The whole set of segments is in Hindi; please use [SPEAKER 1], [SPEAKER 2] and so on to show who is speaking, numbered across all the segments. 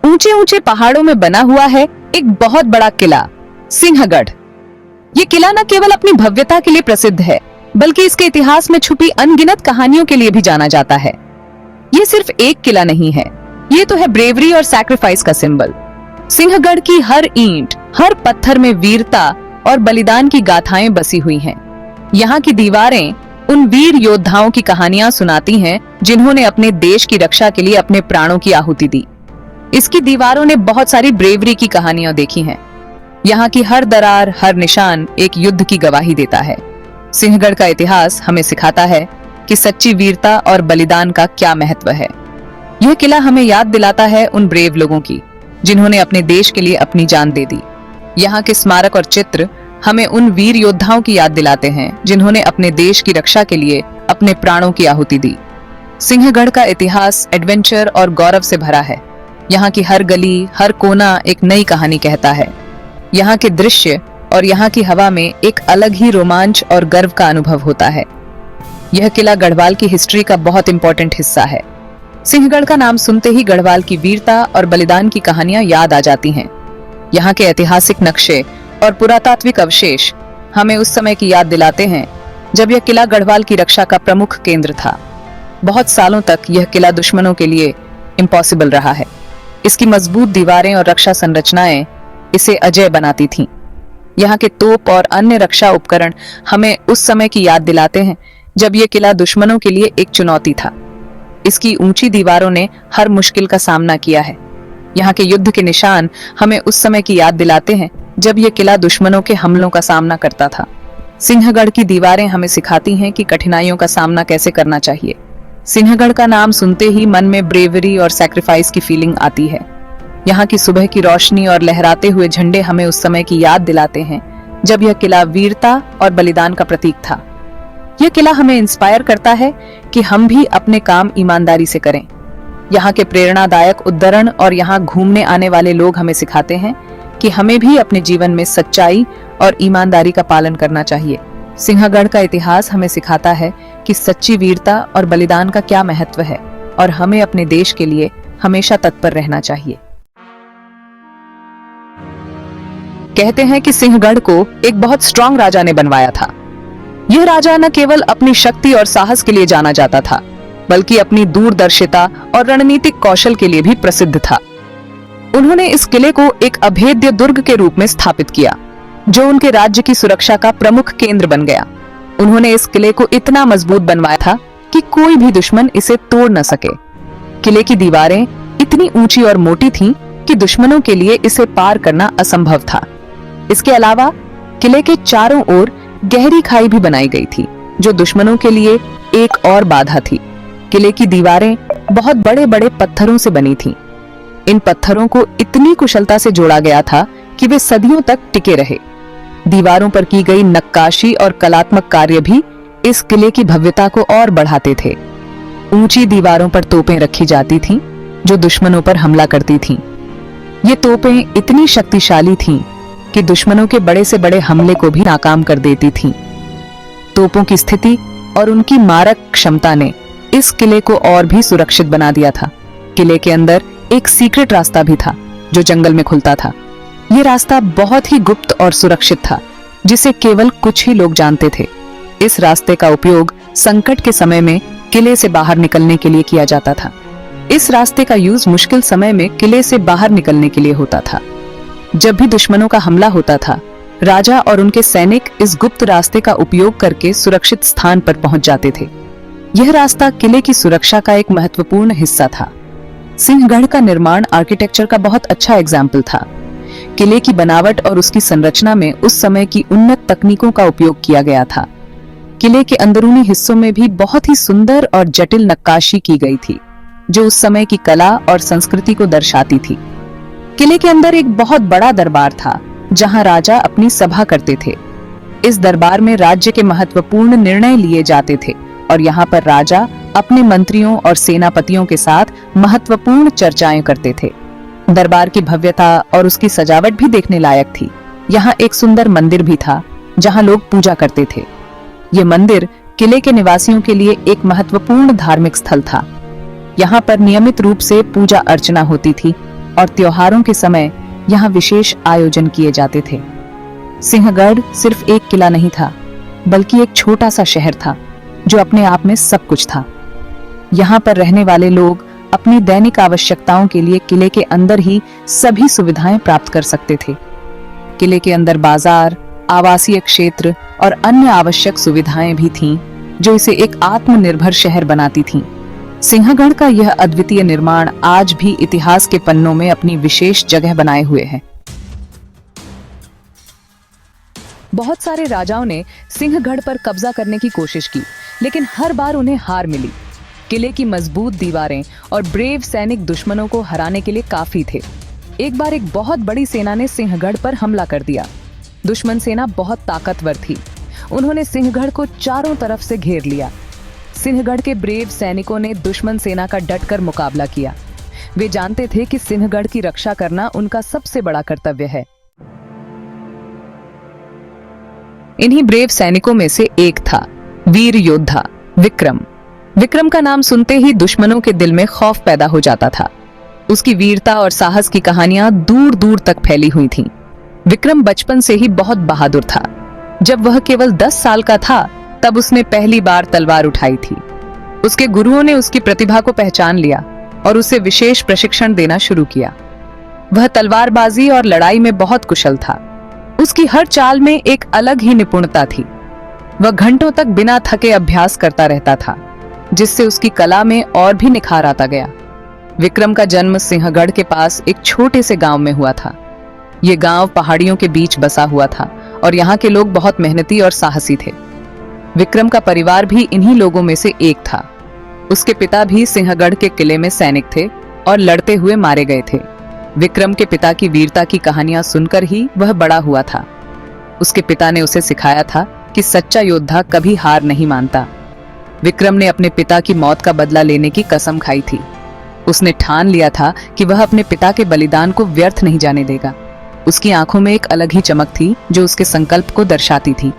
[SPEAKER 1] ऊंचे ऊंचे पहाड़ों में बना हुआ है एक बहुत बड़ा किला सिंहगढ़। ये किला न केवल अपनी भव्यता के लिए प्रसिद्ध है, बल्कि इसके इतिहास में छुपी अनगिनत कहानियों के लिए भी जाना जाता है। ये सिर्फ एक किला नहीं है, ये तो है ब्रेवरी और सैक्रिफाइस का सिंबल। सिंहगढ़ की हर ईंट, हर पत्थर में वीरता और बलिदान की गाथाएं बसी हुई हैं। यहाँ की दीवारें उन वीर योद्धाओं की कहानियां सुनाती हैं जिन्होंने अपने देश की रक्षा के लिए अपने प्राणों की आहुति दी। इसकी दीवारों ने बहुत सारी ब्रेवरी की कहानियां देखी हैं। यहाँ की हर दरार, हर निशान एक युद्ध की गवाही देता है। सिंहगढ़ का इतिहास हमें सिखाता है कि सच्ची वीरता और बलिदान का क्या महत्व है। यह किला हमें याद दिलाता है उन ब्रेव लोगों की जिन्होंने अपने देश के लिए अपनी जान दे दी। यहाँ के स्मारक और चित्र हमें उन वीर योद्धाओं की याद दिलाते हैं जिन्होंने अपने देश की रक्षा के लिए अपने प्राणों की आहुति दी। सिंहगढ़ का इतिहास एडवेंचर और गौरव से भरा है। यहाँ की हर गली, हर कोना एक नई कहानी कहता है। यहाँ के दृश्य और यहाँ की हवा में एक अलग ही रोमांच और गर्व का अनुभव होता है। यह किला गढ़वाल की हिस्ट्री का बहुत इंपॉर्टेंट हिस्सा है। सिंहगढ़ का नाम सुनते ही गढ़वाल की वीरता और बलिदान की कहानियां याद आ जाती हैं। यहाँ के ऐतिहासिक नक्शे और पुरातात्विक अवशेष हमें उस समय की याद दिलाते हैं जब यह किला गढ़वाल की रक्षा का प्रमुख केंद्र था। बहुत सालों तक यह किला दुश्मनों के लिए इम्पॉसिबल रहा है। इसकी मजबूत दीवारें और रक्षा संरचनाएं इसे अजेय बनाती थीं। यहाँ के तोप और अन्य रक्षा उपकरण हमें उस समय की याद दिलाते हैं जब यह किला दुश्मनों के लिए एक चुनौती था। इसकी ऊंची दीवारों ने हर मुश्किल का सामना किया है। यहाँ के युद्ध के निशान हमें उस समय की याद दिलाते हैं जब यह किला दुश्मनों के हमलों का सामना करता था। सिंहगढ़ की दीवारें हमें सिखाती हैं कि कठिनाइयों का सामना कैसे करना चाहिए। सिंहगढ़ का नाम सुनते ही मन में ब्रेवरी और सैक्रिफाइस की फीलिंग आती है। यहाँ की सुबह की रोशनी और लहराते हुए झंडे हमें उस समय की याद दिलाते हैं जब यह किला वीरता और बलिदान का प्रतीक था। यह किला हमें इंस्पायर करता है कि हम भी अपने काम ईमानदारी से करें। यहाँ के प्रेरणादायक उद्धरण और यहाँ घूमने आने वाले लोग हमें सिखाते हैं कि हमें भी अपने जीवन में सच्चाई और ईमानदारी का पालन करना चाहिए। सिंहगढ़ का इतिहास हमें सिखाता है कि सच्ची वीरता और बलिदान का क्या महत्व है और हमें अपने देश के लिए हमेशा तत्पर रहना चाहिए। कहते हैं कि सिंहगढ़ को एक बहुत स्ट्रॉन्ग राजा ने बनवाया था। यह राजा न केवल अपनी शक्ति और साहस के लिए जाना जाता था, बल्कि अपनी दूरदर्शिता और रणनीतिक कौशल के लिए भी प्रसिद्ध था। उन्होंने इस किले को एक अभेद्य दुर्ग के रूप में स्थापित किया, जो उनके राज्य की सुरक्षा का प्रमुख केंद्र बन गया। उन्होंने इस किले को इतना मजबूत बनवाया था कि कोई भी दुश्मन इसे तोड़ न सके। किले की दीवारें इतनी ऊंची और मोटी थीं कि दुश्मनों के लिए इसे पार करना असंभव था। इसके अलावा किले के चारों ओर गहरी खाई भी बनाई गई थी, जो दुश्मनों के लिए एक और बाधा थी। किले की दीवारें बहुत बड़े बड़े पत्थरों से बनी थीं। इन पत्थरों को इतनी कुशलता से जोड़ा गया था कि वे सदियों तक टिके रहे। दीवारों पर की गई नक्काशी और कलात्मक कार्य भी इस किले की भव्यता को और बढ़ाते थे। ऊंची दीवारों पर तोपें रखी जाती थीं, जो दुश्मनों पर हमला करती थीं। ये तोपें इतनी शक्तिशाली थीं कि दुश्मनों के बड़े से बड़े हमले को भी नाकाम कर देती थीं। तोपों की स्थिति और उनकी मारक क्षमता ने इस किले को और भी सुरक्षित बना दिया था। किले के अंदर एक सीक्रेट रास्ता भी था जो जंगल में खुलता था। यह रास्ता बहुत ही गुप्त और सुरक्षित था, जिसे केवल कुछ ही लोग जानते थे। इस रास्ते का उपयोग संकट के समय में किले से बाहर निकलने के लिए किया जाता था। इस रास्ते का यूज मुश्किल समय में किले से बाहर निकलने के लिए होता था। जब भी दुश्मनों का हमला होता था, राजा और उनके सैनिक इस गुप्त रास्ते का उपयोग करके सुरक्षित स्थान पर पहुंच जाते थे। यह रास्ता किले की सुरक्षा का एक महत्वपूर्ण हिस्सा था। सिंहगढ़ का निर्माण आर्किटेक्चर का बहुत अच्छा एग्जाम्पल था। किले की बनावट और उसकी संरचना में उस समय की उन्नत तकनीकों का उपयोग किया गया था। किले के अंदरूनी हिस्सों में भी बहुत ही सुंदर और जटिल नक्काशी की गई थी, जो उस समय की कला और संस्कृति को दर्शाती थी। किले के अंदर एक बहुत बड़ा दरबार था, जहां राजा अपनी सभा करते थे। इस दरबार में राज्य के महत्वपूर्ण निर्णय लिए जाते थे और यहाँ पर राजा अपने मंत्रियों और सेनापतियों के साथ महत्वपूर्ण चर्चाएं करते थे। दरबार की भव्यता और उसकी सजावट भी देखने लायक थी। यहाँ एक सुंदर मंदिर भी था, जहाँ लोग पूजा करते थे। ये मंदिर किले के निवासियों के लिए एक महत्वपूर्ण धार्मिक स्थल था। यहाँ पर नियमित रूप से पूजा अर्चना होती थी और त्योहारों के समय यहाँ विशेष आयोजन किए जाते थे। सिंहगढ़ सिर्फ एक किला नहीं था, बल्कि एक छोटा सा शहर था जो अपने आप में सब कुछ था। यहाँ पर रहने वाले लोग अपनी दैनिक आवश्यकताओं के लिए किले के अंदर ही सभी सुविधाएं प्राप्त कर सकते थे। किले के अंदर बाजार, आवासीय क्षेत्र और अन्य आवश्यक सुविधाएं भी थीं, जो इसे एक आत्मनिर्भर शहर बनाती थीं। सिंहगढ़ का यह अद्वितीय निर्माण आज भी इतिहास के पन्नों में अपनी विशेष जगह बनाए हुए है। बहुत सारे राजाओं ने सिंहगढ़ पर कब्जा करने की कोशिश की, लेकिन हर बार उन्हें हार मिली। किले की मजबूत दीवारें और ब्रेव सैनिक दुश्मनों को हराने के लिए काफी थे। एक बार एक बहुत बड़ी सेना ने सिंहगढ़ पर हमला कर दिया। दुश्मन सेना बहुत ताकतवर थी। उन्होंने सिंहगढ़ को चारों तरफ से घेर लिया। सिंहगढ़ के ब्रेव सैनिकों ने दुश्मन सेना का डटकर मुकाबला किया। वे जानते थे कि सिंहगढ़ की रक्षा करना उनका सबसे बड़ा कर्तव्य है। इन्हीं ब्रेव सैनिकों में से एक था वीर योद्धा विक्रम। विक्रम का नाम सुनते ही दुश्मनों के दिल में खौफ पैदा हो जाता था। उसकी वीरता और साहस की कहानियां दूर दूर तक फैली हुई थीं। विक्रम बचपन से ही बहुत बहादुर था। जब वह केवल 10 साल का था, तब उसने पहली बार तलवार उठाई थी। उसके गुरुओं ने उसकी प्रतिभा को पहचान लिया और उसे विशेष प्रशिक्षण देना शुरू किया। वह तलवारबाजी और लड़ाई में बहुत कुशल था। उसकी हर चाल में एक अलग ही निपुणता थी। वह घंटों तक बिना थके अभ्यास करता रहता था, जिससे उसकी कला में और भी निखार आता गया। विक्रम का जन्म सिंहगढ़ के पास एक छोटे से गांव में हुआ था। ये गांव पहाड़ियों के बीच बसा हुआ था और यहाँ के लोग बहुत मेहनती और साहसी थे। विक्रम का परिवार भी इन्हीं लोगों में से एक था। उसके पिता भी सिंहगढ़ के किले में सैनिक थे और लड़ते हुए मारे गए थे। विक्रम के पिता की वीरता की कहानियां सुनकर ही वह बड़ा हुआ था। उसके पिता ने उसे सिखाया था कि सच्चा योद्धा कभी हार नहीं मानता। विक्रम ने अपने पिता की मौत का बदला लेने की कसम खाई थी। उसने ठान लिया था कि वह अपने पिता के बलिदान को व्यर्थ नहीं जाने देगा। उसकी आंखों में एक अलग ही चमक थी जो उसके संकल्प को दर्शाती थी।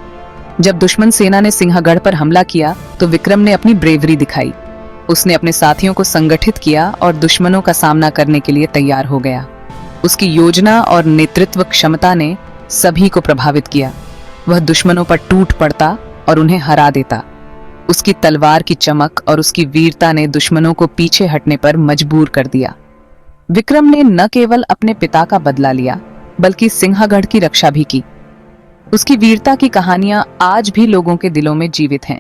[SPEAKER 1] जब दुश्मन सेना ने सिंहगढ़ पर हमला किया तो विक्रम ने अपनी ब्रेवरी दिखाई। उसने अपने साथियों को संगठित किया और दुश्मनों का सामना करने के लिए तैयार हो गया। उसकी योजना और नेतृत्व क्षमता ने सभी को प्रभावित किया। वह दुश्मनों पर टूट पड़ता और उन्हें हरा देता। उसकी तलवार की चमक और उसकी वीरता ने दुश्मनों को पीछे हटने पर मजबूर कर दिया। विक्रम ने न केवल अपने पिता का बदला लिया, बल्कि सिंहगढ़ की रक्षा भी की। उसकी वीरता की कहानियां आज भी लोगों के दिलों में जीवित हैं।